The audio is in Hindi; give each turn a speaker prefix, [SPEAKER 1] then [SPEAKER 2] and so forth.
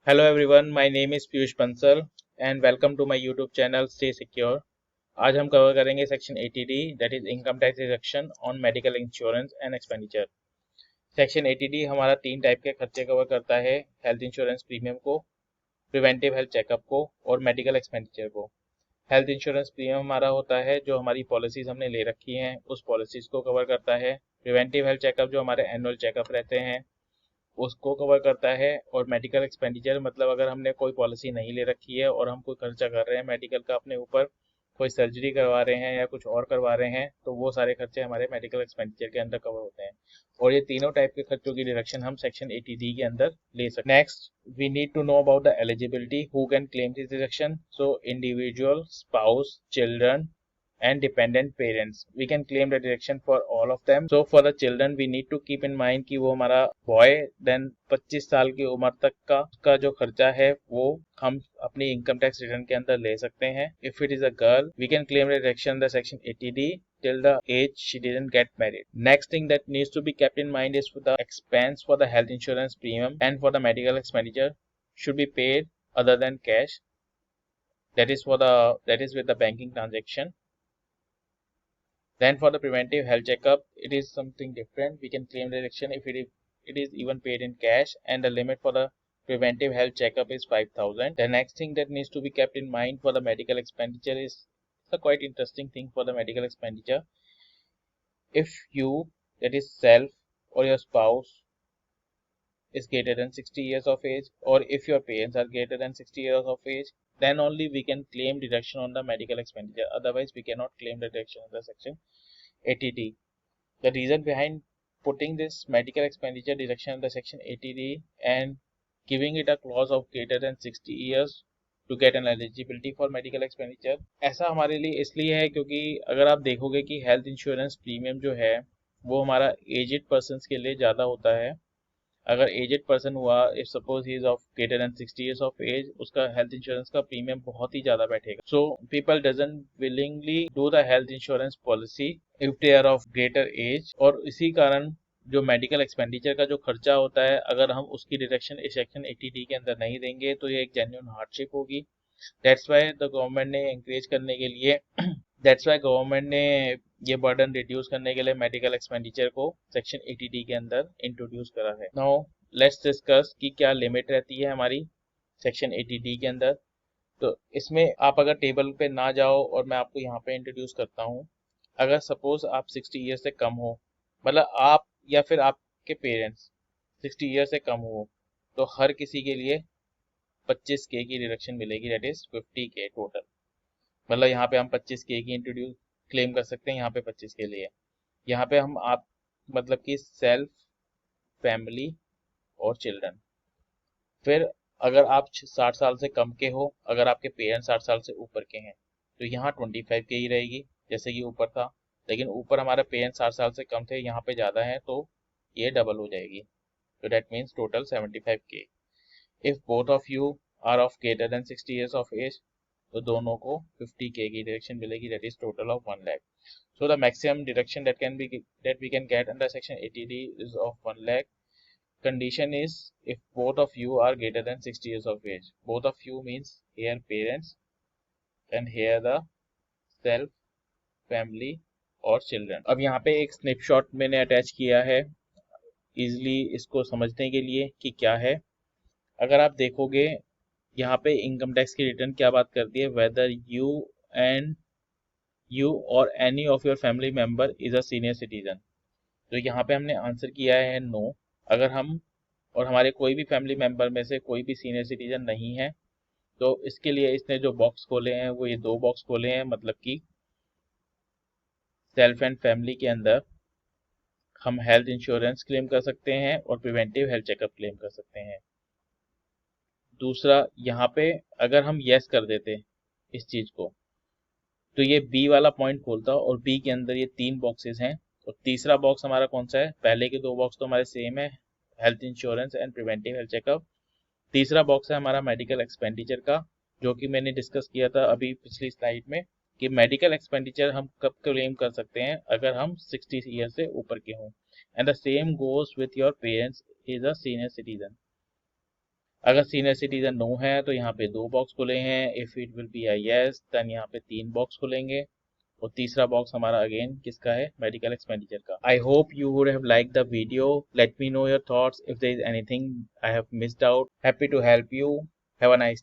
[SPEAKER 1] Hello everyone, my name is Piyush Bansal and welcome to my YouTube channel Stay Secure। आज हम कवर करेंगे section 80D that is income tax deduction on medical insurance and expenditure. Section 80D हमारा तीन टाइप के खर्चे कवर करता है, हेल्थ इंश्योरेंस प्रीमियम को, प्रिवेंटिव हेल्थ चेकअप को और मेडिकल एक्सपेंडिचर को। हेल्थ इंश्योरेंस प्रीमियम हमारा होता है जो हमारी पॉलिसीज हमने ले रखी हैं उस पॉलिसीज को कवर करता है। प्रिवेंटिव हेल्थ चेकअप जो हमारे एनुअल चेकअप रहते हैं उसको कवर करता है। और मेडिकल एक्सपेंडिचर मतलब अगर हमने कोई पॉलिसी नहीं ले रखी है और हम कोई खर्चा कर रहे हैं मेडिकल का अपने ऊपर, कोई सर्जरी करवा रहे हैं या कुछ और करवा रहे हैं, तो वो सारे खर्चे हमारे मेडिकल एक्सपेंडिचर के अंदर कवर होते हैं। और ये तीनों टाइप के खर्चों की डिडक्शन हम सेक्शन 80D के अंदर ले सकते हैं। Next we need to know about the eligibility, who can claim this deduction. So individual, spouse, children and dependent parents, we can claim the deduction for all of them. So for the children we need to keep in mind कि वो हमारा boy then 25 साल की उम्र तक का जो खर्चा है वो हम अपनी इनकम टैक्स रिटर्न के अंदर ले सकते हैं। If it is a girl we can claim the deduction under section 80D till the age she didn't get married. Next thing that needs to be kept in mind is for the expense for the health insurance premium and for the medical expenditure should be paid other than cash, that is with the banking transaction. Then for the preventive health checkup, it is something different. We can claim deduction if it is even paid in cash, and the limit for the preventive health checkup is 5,000. The next thing that needs to be kept in mind for the medical expenditure is a quite interesting thing for the medical expenditure. If you, that is self or your spouse, is greater than 60 years of age, or if your parents are greater than 60 years of age, then only we can claim deduction on the medical expenditure. Otherwise, we cannot claim the deduction under section 80D. The reason behind putting this medical expenditure deduction under section 80D and giving it a clause of greater than 60 years to get an eligibility for medical expenditure, ऐसा हमारे लिए इसलिए है क्योंकि अगर आप देखोगे कि हेल्थ इंश्योरेंस प्रीमियम जो है वो हमारा एजेड पर्सन के लिए ज़्यादा होता है। अगर एजेड पर्सन हुआ, if suppose he is of greater than 60 years of age, उसका हेल्थ इंश्योरेंस का प्रीमियम बहुत ही ज्यादा बैठेगा। So people doesn't willingly do the health insurance policy if they are of greater age. और इसी कारण जो मेडिकल एक्सपेंडिचर का जो खर्चा होता है अगर हम उसकी डिडक्शन इस सेक्शन 80D के अंदर नहीं देंगे तो ये एक जेन्युइन हार्डशिप होगी। दैट्स वाई द गवर्नमेंट ने एंकरेज करने के लिए दैट्स वाई गवर्नमेंट ने ये बर्डन रिड्यूस करने के लिए मेडिकल एक्सपेंडिचर को सेक्शन 80D के अंदर इंट्रोड्यूस करा है। नाउ लेट्स डिस्कस कि क्या लिमिट रहती है हमारी सेक्शन 80D के अंदर। तो इसमें आप अगर टेबल पे ना जाओ और मैं आपको यहाँ पे इंट्रोड्यूस करता हूँ, अगर सपोज आप 60 ईयर से कम हो, मतलब आप या फिर आपके पेरेंट्स 60 ईयर से कम हो, तो हर किसी के लिए 25K की डिडक्शन मिलेगी, दैट इज 50K टोटल। मतलब यहाँ पे हम 25K की इंट्रोड्यूस क्लेम कर सकते हैं, यहाँ पे 25 के लिए। यहाँ पे हम आप मतलब कि सेल्फ, फैमिली और चिल्ड्रन। फिर अगर आप 60 साल से कम के हो, अगर आपके पेरेंट्स 60 साल से ऊपर के हैं तो यहाँ 25K ही रहेगी जैसे कि ऊपर था। लेकिन ऊपर हमारे पेरेंट्स 60 साल से कम थे, यहाँ पे ज़्यादा है तो ये डबल हो जाएगी। तो that means total 75K। If both of you are of greater than 60 years of age तो दोनों को 50K की डिडक्शन मिलेगी, that is total of 1 lakh. So the maximum deduction that we can get under section 80D is of 1 lakh. Condition is if both of you are greater than 60 years of age. Both of you means here parents and here the self, family और children। अब यहाँ पे एक स्नैपशॉट मैंने अटैच किया है इजिली इसको समझने के लिए कि क्या है। अगर आप देखोगे यहाँ पे इनकम टैक्स की रिटर्न क्या बात करती है, weather you or any of your family member is a senior citizen। तो यहाँ पे हमने आंसर किया है नो। अगर हम और हमारे कोई भी फैमिली मेंबर में से कोई भी सीनियर सिटीजन नहीं है तो इसके लिए इसने जो बॉक्स खोले हैं वो ये दो बॉक्स खोले हैं, मतलब कि सेल्फ एंड फैमिली के अंदर हम हेल्थ इंश्योरेंस क्लेम कर सकते हैं और प्रिवेंटिव हेल्थ चेकअप क्लेम कर सकते हैं। दूसरा यहाँ पे अगर हम यस कर देते इस चीज को तो ये बी वाला पॉइंट खोलता और बी के अंदर ये तीन बॉक्सेस हैं। और तीसरा बॉक्स हमारा कौन सा है, पहले के दो बॉक्स तो हमारे सेम है, health insurance and preventive health checkup. तीसरा बॉक्स है हमारा मेडिकल एक्सपेंडिचर का, जो कि मैंने डिस्कस किया था अभी पिछली स्लाइड में कि मेडिकल एक्सपेंडिचर हम कब क्लेम कर सकते हैं अगर हम 60 ईयर से ऊपर के हों। And the same goes with your parents is a senior citizen. अगर सीनियर सिटीजन नो है तो यहाँ पे 2 बॉक्स खुले हैं, if it will be a yes then यहाँ पे 3 बॉक्स खुलेंगे और तीसरा बॉक्स हमारा अगेन किसका है, मेडिकल एक्सपेंडिचर का। I hope you would have like the video, let me know your thoughts if there is anything I have missed out, happy to help you, have a nice day.